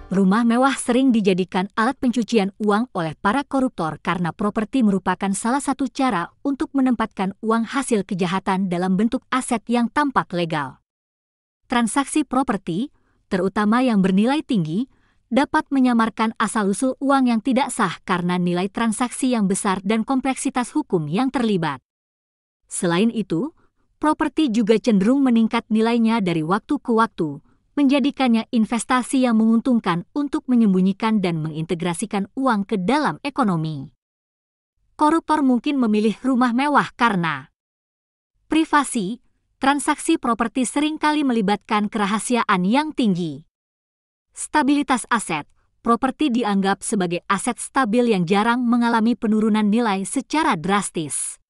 Rumah mewah sering dijadikan alat pencucian uang oleh para koruptor karena properti merupakan salah satu cara untuk menempatkan uang hasil kejahatan dalam bentuk aset yang tampak legal. Transaksi properti, terutama yang bernilai tinggi, dapat menyamarkan asal-usul uang yang tidak sah karena nilai transaksi yang besar dan kompleksitas hukum yang terlibat. Selain itu, properti juga cenderung meningkat nilainya dari waktu ke waktu, menjadikannya investasi yang menguntungkan untuk menyembunyikan dan mengintegrasikan uang ke dalam ekonomi. Koruptor mungkin memilih rumah mewah karena privasi. Transaksi properti seringkali melibatkan kerahasiaan yang tinggi. Stabilitas aset. Properti dianggap sebagai aset stabil yang jarang mengalami penurunan nilai secara drastis.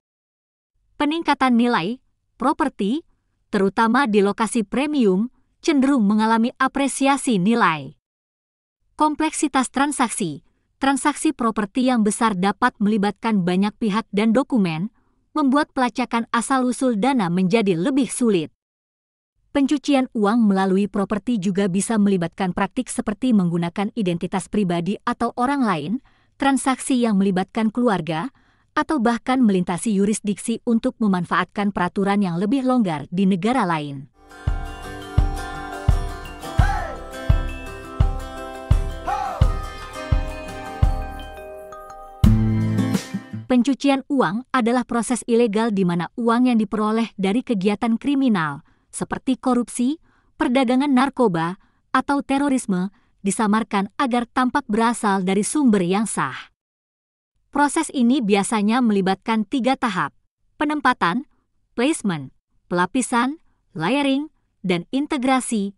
Peningkatan nilai properti, terutama di lokasi premium, cenderung mengalami apresiasi nilai. Kompleksitas transaksi. Transaksi properti yang besar dapat melibatkan banyak pihak dan dokumen, membuat pelacakan asal-usul dana menjadi lebih sulit. Pencucian uang melalui properti juga bisa melibatkan praktik seperti menggunakan identitas pribadi atau orang lain, transaksi yang melibatkan keluarga, atau bahkan melintasi yurisdiksi untuk memanfaatkan peraturan yang lebih longgar di negara lain. Pencucian uang adalah proses ilegal di mana uang yang diperoleh dari kegiatan kriminal, seperti korupsi, perdagangan narkoba, atau terorisme, disamarkan agar tampak berasal dari sumber yang sah. Proses ini biasanya melibatkan 3 tahap: penempatan, placement, pelapisan, layering, dan integrasi.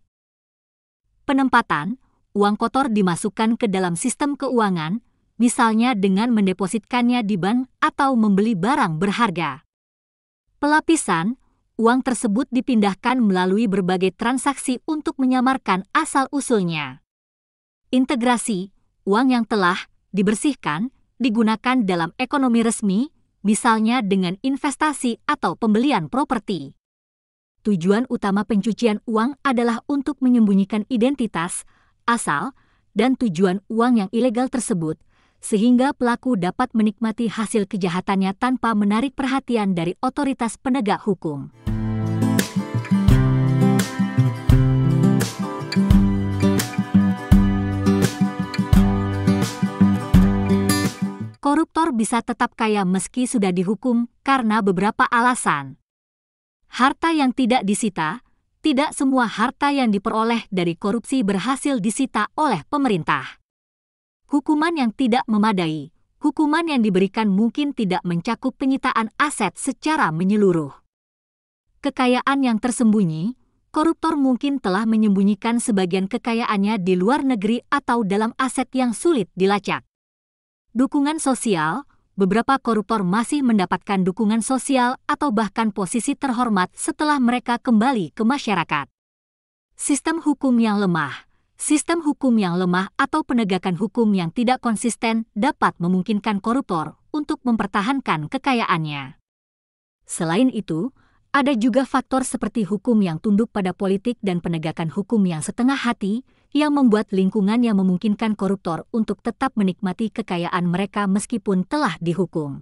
Penempatan, uang kotor dimasukkan ke dalam sistem keuangan, misalnya dengan mendepositkannya di bank atau membeli barang berharga. Pelapisan, uang tersebut dipindahkan melalui berbagai transaksi untuk menyamarkan asal-usulnya. Integrasi, uang yang telah dibersihkan, digunakan dalam ekonomi resmi, misalnya dengan investasi atau pembelian properti. Tujuan utama pencucian uang adalah untuk menyembunyikan identitas, asal, dan tujuan uang yang ilegal tersebut, sehingga pelaku dapat menikmati hasil kejahatannya tanpa menarik perhatian dari otoritas penegak hukum. Koruptor bisa tetap kaya meski sudah dihukum karena beberapa alasan. Harta yang tidak disita. Tidak semua harta yang diperoleh dari korupsi berhasil disita oleh pemerintah. Hukuman yang tidak memadai. Hukuman yang diberikan mungkin tidak mencakup penyitaan aset secara menyeluruh. Kekayaan yang tersembunyi. Koruptor mungkin telah menyembunyikan sebagian kekayaannya di luar negeri atau dalam aset yang sulit dilacak. Dukungan sosial. Beberapa koruptor masih mendapatkan dukungan sosial atau bahkan posisi terhormat setelah mereka kembali ke masyarakat. Sistem hukum yang lemah. Sistem hukum yang lemah atau penegakan hukum yang tidak konsisten dapat memungkinkan koruptor untuk mempertahankan kekayaannya. Selain itu, ada juga faktor seperti hukum yang tunduk pada politik dan penegakan hukum yang setengah hati yang membuat lingkungan yang memungkinkan koruptor untuk tetap menikmati kekayaan mereka meskipun telah dihukum.